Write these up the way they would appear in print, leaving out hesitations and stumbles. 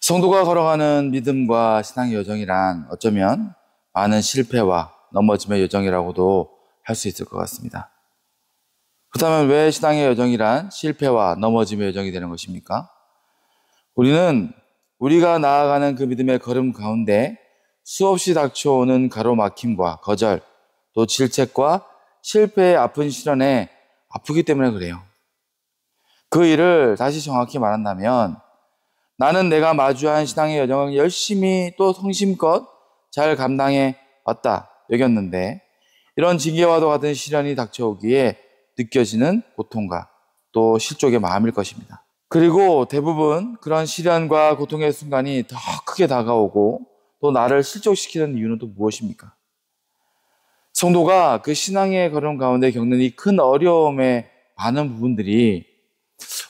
성도가 걸어가는 믿음과 신앙의 여정이란 어쩌면 많은 실패와 넘어짐의 여정이라고도 할 수 있을 것 같습니다. 그렇다면 왜 신앙의 여정이란 실패와 넘어짐의 여정이 되는 것입니까? 우리는 우리가 나아가는 그 믿음의 걸음 가운데 수없이 닥쳐오는 가로막힘과 거절, 또 질책과 실패의 아픈 시련에 아프기 때문에 그래요. 그 일을 다시 정확히 말한다면 나는 내가 마주한 신앙의 여정을 열심히 또 성심껏 잘 감당해 왔다 여겼는데 이런 징계와도 같은 시련이 닥쳐오기에 느껴지는 고통과 또 실족의 마음일 것입니다. 그리고 대부분 그런 시련과 고통의 순간이 더 크게 다가오고 또 나를 실족시키는 이유는 또 무엇입니까? 성도가 그 신앙의 걸음 가운데 겪는 이 큰 어려움의 많은 부분들이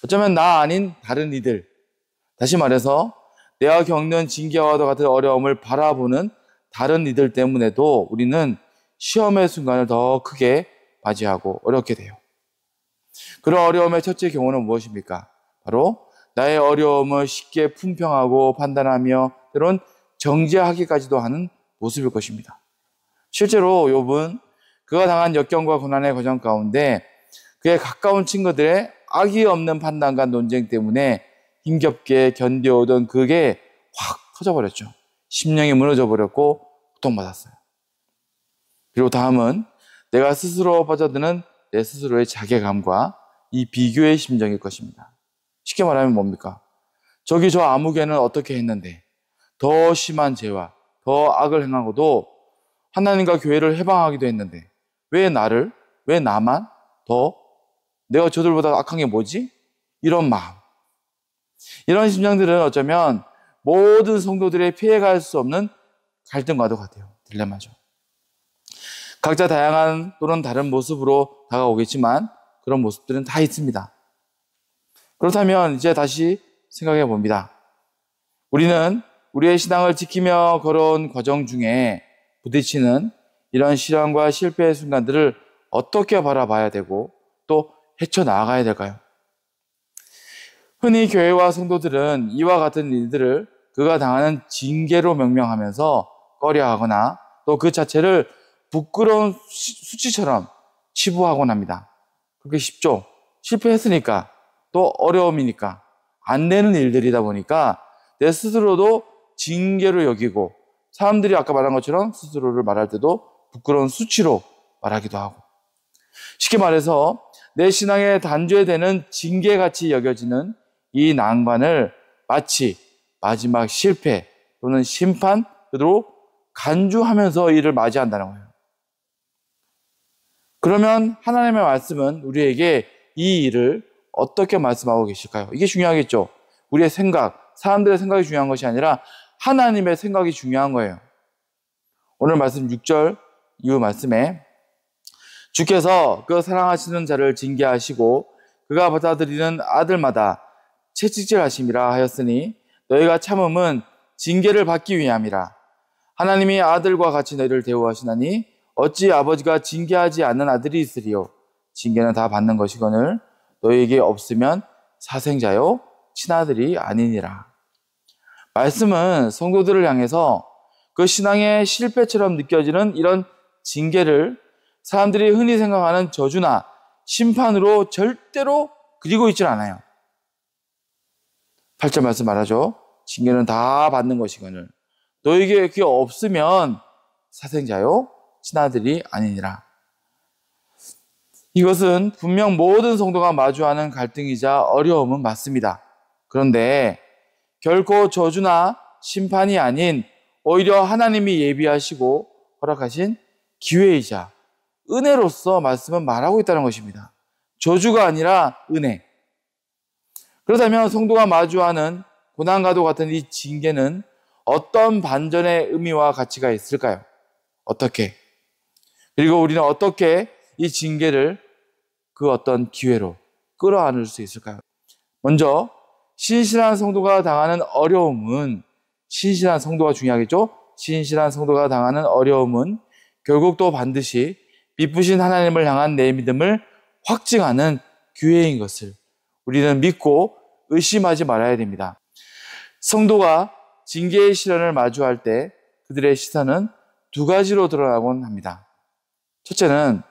어쩌면 나 아닌 다른 이들, 다시 말해서 내가 겪는 징계와도 같은 어려움을 바라보는 다른 이들 때문에도 우리는 시험의 순간을 더 크게 맞이하고 어렵게 돼요. 그런 어려움의 첫째 경우는 무엇입니까? 바로 나의 어려움을 쉽게 품평하고 판단하며 때론 정죄하기까지도 하는 모습일 것입니다. 실제로 욥은 그가 당한 역경과 고난의 과정 가운데 그의 가까운 친구들의 악의 없는 판단과 논쟁 때문에 힘겹게 견뎌오던 그게 확 터져버렸죠. 심령이 무너져버렸고 고통받았어요. 그리고 다음은 내가 스스로 빠져드는 내 스스로의 자괴감과 이 비교의 심정일 것입니다. 쉽게 말하면 뭡니까? 저기 저 아무개는 어떻게 했는데 더 심한 죄와 더 악을 행하고도 하나님과 교회를 해방하기도 했는데 왜 나만 더 내가 저들보다 악한 게 뭐지? 이런 마음. 이런 심정들은 어쩌면 모든 성도들의 피해갈 수 없는 갈등과도 같아요. 딜레마죠. 각자 다양한 또는 다른 모습으로 다가오겠지만 그런 모습들은 다 있습니다. 그렇다면 이제 다시 생각해 봅니다. 우리는 우리의 신앙을 지키며 걸어온 과정 중에 부딪히는 이런 시련과 실패의 순간들을 어떻게 바라봐야 되고 또 헤쳐나가야 될까요? 흔히 교회와 성도들은 이와 같은 일들을 그가 당하는 징계로 명명하면서 꺼려하거나 또 그 자체를 부끄러운 수치처럼 치부하곤 합니다. 그게 쉽죠. 실패했으니까 또 어려움이니까 안 되는 일들이다 보니까 내 스스로도 징계로 여기고 사람들이 아까 말한 것처럼 스스로를 말할 때도 부끄러운 수치로 말하기도 하고 쉽게 말해서 내 신앙에 단죄되는 징계같이 여겨지는 이 난관을 마치 마지막 실패 또는 심판으로 간주하면서 이를 맞이한다는 거예요. 그러면 하나님의 말씀은 우리에게 이 일을 어떻게 말씀하고 계실까요? 이게 중요하겠죠. 우리의 생각, 사람들의 생각이 중요한 것이 아니라 하나님의 생각이 중요한 거예요. 오늘 말씀 6절 이후 말씀에 주께서 그 사랑하시는 자를 징계하시고 그가 받아들이는 아들마다 채찍질하심이라 하였으니 너희가 참음은 징계를 받기 위함이라. 하나님이 아들과 같이 너희를 대우하시나니 어찌 아버지가 징계하지 않는 아들이 있으리요. 징계는 다 받는 것이거늘 너희에게 없으면 사생자요 친아들이 아니니라. 말씀은 성도들을 향해서 그 신앙의 실패처럼 느껴지는 이런 징계를 사람들이 흔히 생각하는 저주나 심판으로 절대로 그리고 있질 않아요. 8절 말씀 말하죠. 징계는 다 받는 것이거늘 너에게 그게 없으면 사생자요 친아들이 아니니라. 이것은 분명 모든 성도가 마주하는 갈등이자 어려움은 맞습니다. 그런데 결코 저주나 심판이 아닌 오히려 하나님이 예비하시고 허락하신 기회이자 은혜로서 말씀은 말하고 있다는 것입니다. 저주가 아니라 은혜. 그렇다면 성도가 마주하는 고난과도 같은 이 징계는 어떤 반전의 의미와 가치가 있을까요? 어떻게? 그리고 우리는 어떻게 이 징계를 그 어떤 기회로 끌어안을 수 있을까요? 먼저 신실한 성도가 당하는 어려움은 신실한 성도가 중요하겠죠? 신실한 성도가 당하는 어려움은 결국 또 반드시 미쁘신 하나님을 향한 내 믿음을 확증하는 기회인 것을 우리는 믿고 의심하지 말아야 됩니다. 성도가 징계의 시련을 마주할 때 그들의 시선은 두 가지로 드러나곤 합니다. 첫째는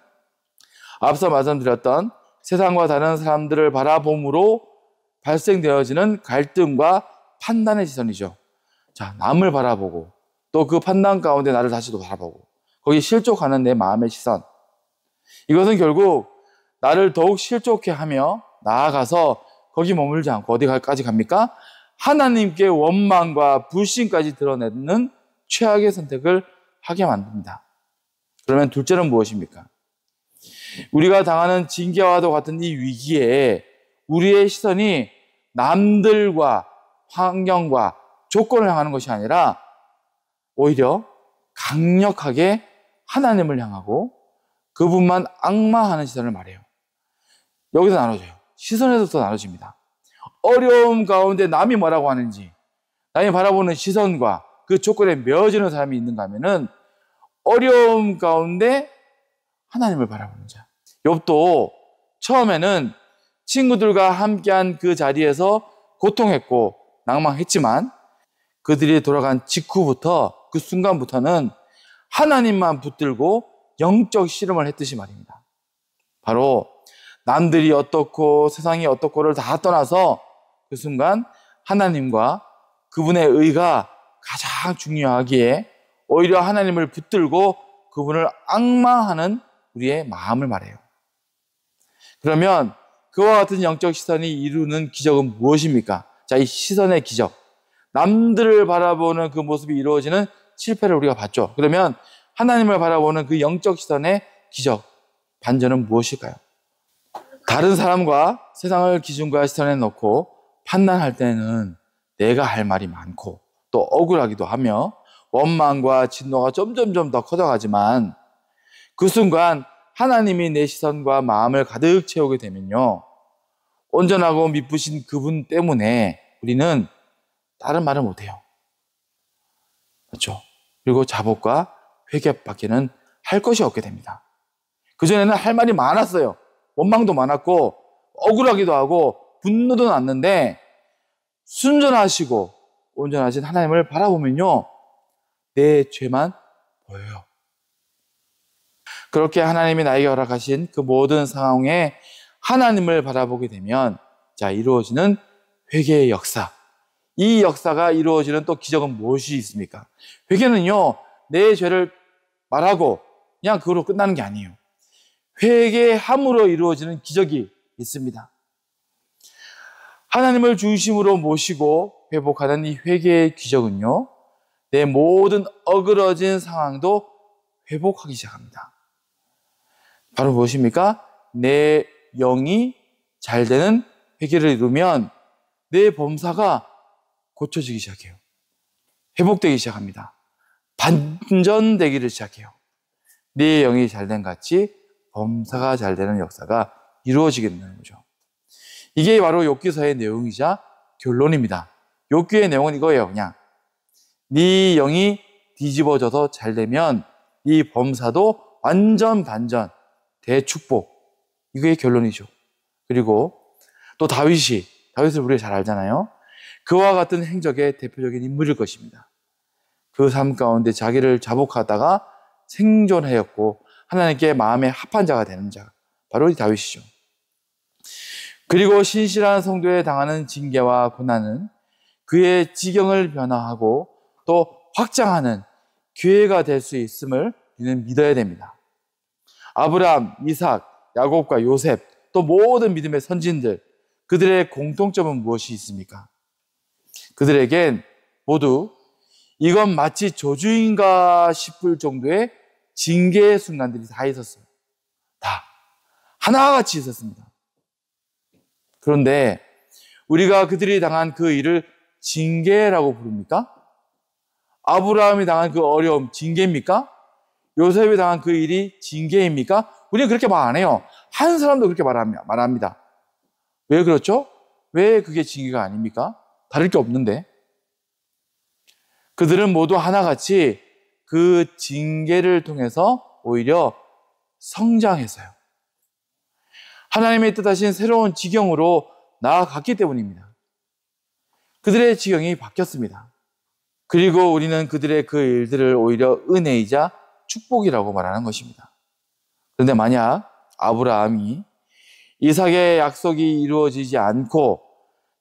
앞서 말씀드렸던 세상과 다른 사람들을 바라봄으로 발생되어지는 갈등과 판단의 시선이죠. 자, 남을 바라보고 또 그 판단 가운데 나를 다시 또 바라보고 거기 실족하는 내 마음의 시선. 이것은 결국 나를 더욱 실족해 하며 나아가서 거기 머물지 않고 어디까지 갑니까? 하나님께 원망과 불신까지 드러내는 최악의 선택을 하게 만듭니다. 그러면 둘째는 무엇입니까? 우리가 당하는 징계와도 같은 이 위기에 우리의 시선이 남들과 환경과 조건을 향하는 것이 아니라 오히려 강력하게 하나님을 향하고 그분만 악마하는 시선을 말해요. 여기서 나눠져요. 시선에서부터 나눠집니다. 어려움 가운데 남이 뭐라고 하는지, 남이 바라보는 시선과 그 조건에 메어지는 사람이 있는가 하면은 어려움 가운데 하나님을 바라보는 자. 욥도 처음에는 친구들과 함께한 그 자리에서 고통했고 낭망했지만 그들이 돌아간 직후부터 그 순간부터는 하나님만 붙들고 영적 씨름을 했듯이 말입니다. 바로 남들이 어떻고 세상이 어떻고를 다 떠나서 그 순간 하나님과 그분의 의가 가장 중요하기에 오히려 하나님을 붙들고 그분을 앙망하는 우리의 마음을 말해요. 그러면 그와 같은 영적 시선이 이루는 기적은 무엇입니까? 자, 이 시선의 기적. 남들을 바라보는 그 모습이 이루어지는 실패를 우리가 봤죠. 그러면 하나님을 바라보는 그 영적 시선의 기적, 반전은 무엇일까요? 다른 사람과 세상을 기준과 시선에 놓고 판단할 때는 내가 할 말이 많고 또 억울하기도 하며 원망과 진노가 점점점 더 커져가지만 그 순간 하나님이 내 시선과 마음을 가득 채우게 되면요, 온전하고 미쁘신 그분 때문에 우리는 다른 말을 못해요. 그렇죠? 그리고 자복과 회개밖에는 할 것이 없게 됩니다. 그전에는 할 말이 많았어요. 원망도 많았고 억울하기도 하고 분노도 났는데 순전하시고 온전하신 하나님을 바라보면요, 내 죄만 보여요. 그렇게 하나님이 나에게 허락하신 그 모든 상황에 하나님을 바라보게 되면 자, 이루어지는 회개의 역사. 이 역사가 이루어지는 또 기적은 무엇이 있습니까? 회개는요, 내 죄를 말하고 그냥 그걸로 끝나는 게 아니에요. 회개함으로 이루어지는 기적이 있습니다. 하나님을 중심으로 모시고 회복하는 이 회개의 기적은요, 내 모든 어그러진 상황도 회복하기 시작합니다. 바로 무엇입니까? 내 영이 잘 되는 회개를 이루면 내 범사가 고쳐지기 시작해요. 회복되기 시작합니다. 반전되기를 시작해요. 내 영이 잘 된 같이 범사가 잘 되는 역사가 이루어지게 된다는 거죠. 이게 바로 욥기서의 내용이자 결론입니다. 욥기의 내용은 이거예요. 그냥 네 영이 뒤집어져서 잘 되면 이 범사도 완전 반전, 대축복. 이게 결론이죠. 그리고 또 다윗을 우리가 잘 알잖아요. 그와 같은 행적의 대표적인 인물일 것입니다. 그 삶 가운데 자기를 자복하다가 생존하였고 하나님께 마음에 합한 자가 되는 자, 바로 이 다윗이죠. 그리고 신실한 성도에 당하는 징계와 고난은 그의 지경을 변화하고 또 확장하는 기회가 될 수 있음을 우리는 믿어야 됩니다. 아브라함, 이삭, 야곱과 요셉, 또 모든 믿음의 선진들, 그들의 공통점은 무엇이 있습니까? 그들에겐 모두 이건 마치 저주인가 싶을 정도의 징계의 순간들이 다 있었어요. 다 하나같이 있었습니다. 그런데 우리가 그들이 당한 그 일을 징계라고 부릅니까? 아브라함이 당한 그 어려움 징계입니까? 요셉이 당한 그 일이 징계입니까? 우리는 그렇게 말 안 해요. 한 사람도 그렇게 말합니다. 왜 그렇죠? 왜 그게 징계가 아닙니까? 다를 게 없는데. 그들은 모두 하나같이 그 징계를 통해서 오히려 성장했어요. 하나님의 뜻하신 새로운 지경으로 나아갔기 때문입니다. 그들의 지경이 바뀌었습니다. 그리고 우리는 그들의 그 일들을 오히려 은혜이자 축복이라고 말하는 것입니다. 그런데 만약 아브라함이 이삭의 약속이 이루어지지 않고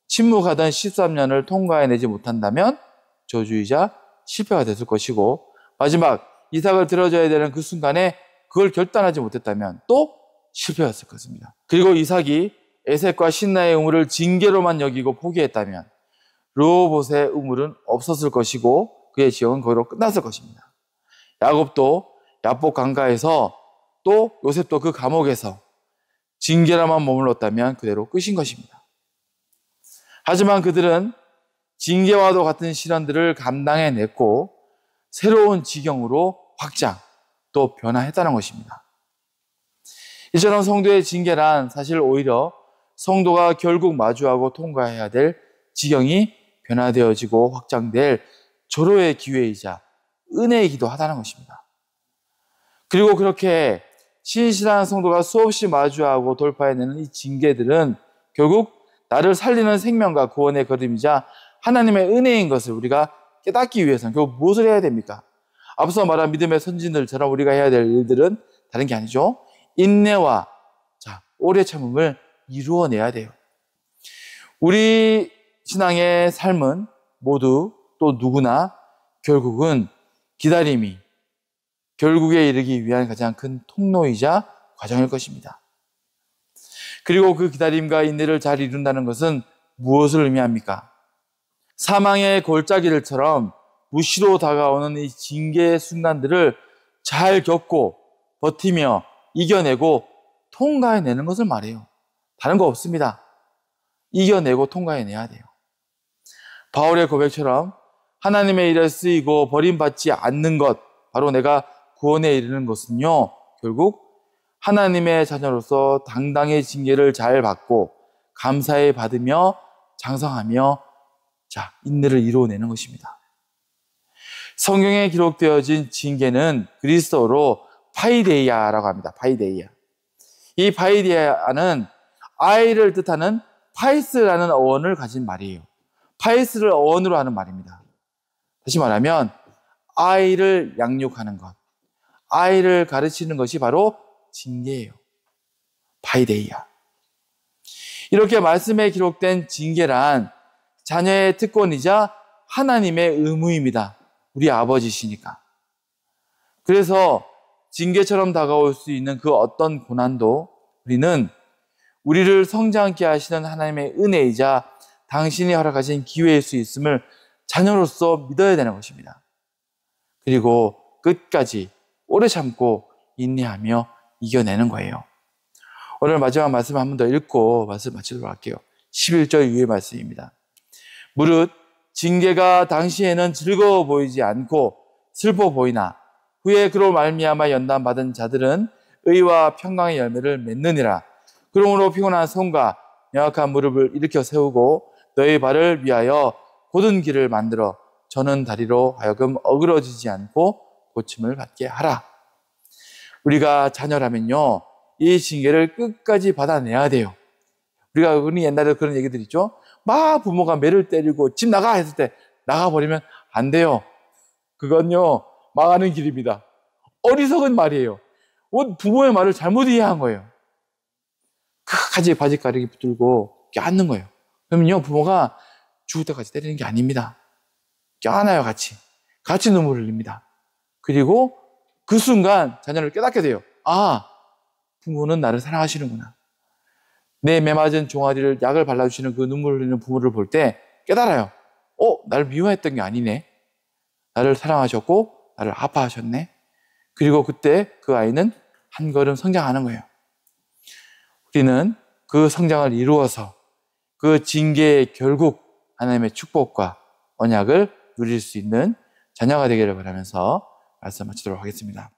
침묵하던 13년을 통과해내지 못한다면 저주이자 실패가 됐을 것이고, 마지막 이삭을 들어줘야 되는 그 순간에 그걸 결단하지 못했다면 또 실패였을 것입니다. 그리고 이삭이 에색과 신나의 우물을 징계로만 여기고 포기했다면 르호봇의 우물은 없었을 것이고 그의 지역은 거기로 끝났을 것입니다. 야곱도 야복 강가에서, 또 요셉도 그 감옥에서 징계로만 머물렀다면 그대로 끝인 것입니다. 하지만 그들은 징계와도 같은 시련들을 감당해냈고 새로운 지경으로 확장, 또 변화했다는 것입니다. 이처럼 성도의 징계란 사실 오히려 성도가 결국 마주하고 통과해야 될 지경이 변화되어지고 확장될 절호의 기회이자 은혜이기도 하다는 것입니다. 그리고 그렇게 신실한 성도가 수없이 마주하고 돌파해내는 이 징계들은 결국 나를 살리는 생명과 구원의 걸음이자 하나님의 은혜인 것을 우리가 깨닫기 위해서는 결국 무엇을 해야 됩니까? 앞서 말한 믿음의 선진들처럼 우리가 해야 될 일들은 다른 게 아니죠. 인내와 오래 참음을 이루어내야 돼요. 우리 신앙의 삶은 모두, 또 누구나 결국은 기다림이 결국에 이르기 위한 가장 큰 통로이자 과정일 것입니다. 그리고 그 기다림과 인내를 잘 이룬다는 것은 무엇을 의미합니까? 사망의 골짜기들처럼 무시로 다가오는 이 징계의 순간들을 잘 겪고 버티며 이겨내고 통과해내는 것을 말해요. 다른 거 없습니다. 이겨내고 통과해내야 돼요. 바울의 고백처럼 하나님의 일에 쓰이고 버림받지 않는 것, 바로 내가 구원에 이르는 것은요, 결국 하나님의 자녀로서 당당히 징계를 잘 받고 감사히 받으며 장성하며 인내를 이루어내는 것입니다. 성경에 기록되어진 징계는 그리스어로 파이데이아라고 합니다. 파이데이아. 이 파이데이아는 아이를 뜻하는 파이스라는 어원을 가진 말이에요. 파이스를 어원으로 하는 말입니다. 다시 말하면 아이를 양육하는 것, 아이를 가르치는 것이 바로 징계예요. 파이데이아. 이렇게 말씀에 기록된 징계란 자녀의 특권이자 하나님의 의무입니다. 우리 아버지시니까. 그래서 징계처럼 다가올 수 있는 그 어떤 고난도 우리는 우리를 성장케 하시는 하나님의 은혜이자 당신이 허락하신 기회일 수 있음을 자녀로서 믿어야 되는 것입니다. 그리고 끝까지 오래 참고 인내하며 이겨내는 거예요. 오늘 마지막 말씀 한 번 더 읽고 말씀 마치도록 할게요. 11절 이후의 말씀입니다. 무릇 징계가 당시에는 즐거워 보이지 않고 슬퍼 보이나 후에 그로 말미암아 연단받은 자들은 의와 평강의 열매를 맺느니라. 그러므로 피곤한 손과 명확한 무릎을 일으켜 세우고 너희 발을 위하여 곧은 길을 만들어 저는 다리로 하여금 어그러지지 않고 고침을 받게 하라. 우리가 자녀라면요, 이 징계를 끝까지 받아내야 돼요. 우리가 흔히 옛날에 그런 얘기들 있죠. 막 부모가 매를 때리고 집 나가 했을 때 나가버리면 안 돼요. 그건요, 망하는 길입니다. 어리석은 말이에요. 부모의 말을 잘못 이해한 거예요. 끝까지 바지가르기 붙들고 껴안는 거예요. 그러면요, 부모가 죽을 때까지 때리는 게 아닙니다. 껴안아요, 같이. 같이 눈물을 흘립니다. 그리고 그 순간 자녀를 깨닫게 돼요. 아, 부모는 나를 사랑하시는구나. 내 매맞은 종아리를 약을 발라주시는 그 눈물 흘리는 부모를 볼 때 깨달아요. 나를 미워했던 게 아니네. 나를 사랑하셨고 나를 아파하셨네. 그리고 그때 그 아이는 한 걸음 성장하는 거예요. 우리는 그 성장을 이루어서 그 징계의 결국 하나님의 축복과 언약을 누릴 수 있는 자녀가 되기를 바라면서 말씀 마치도록 하겠습니다.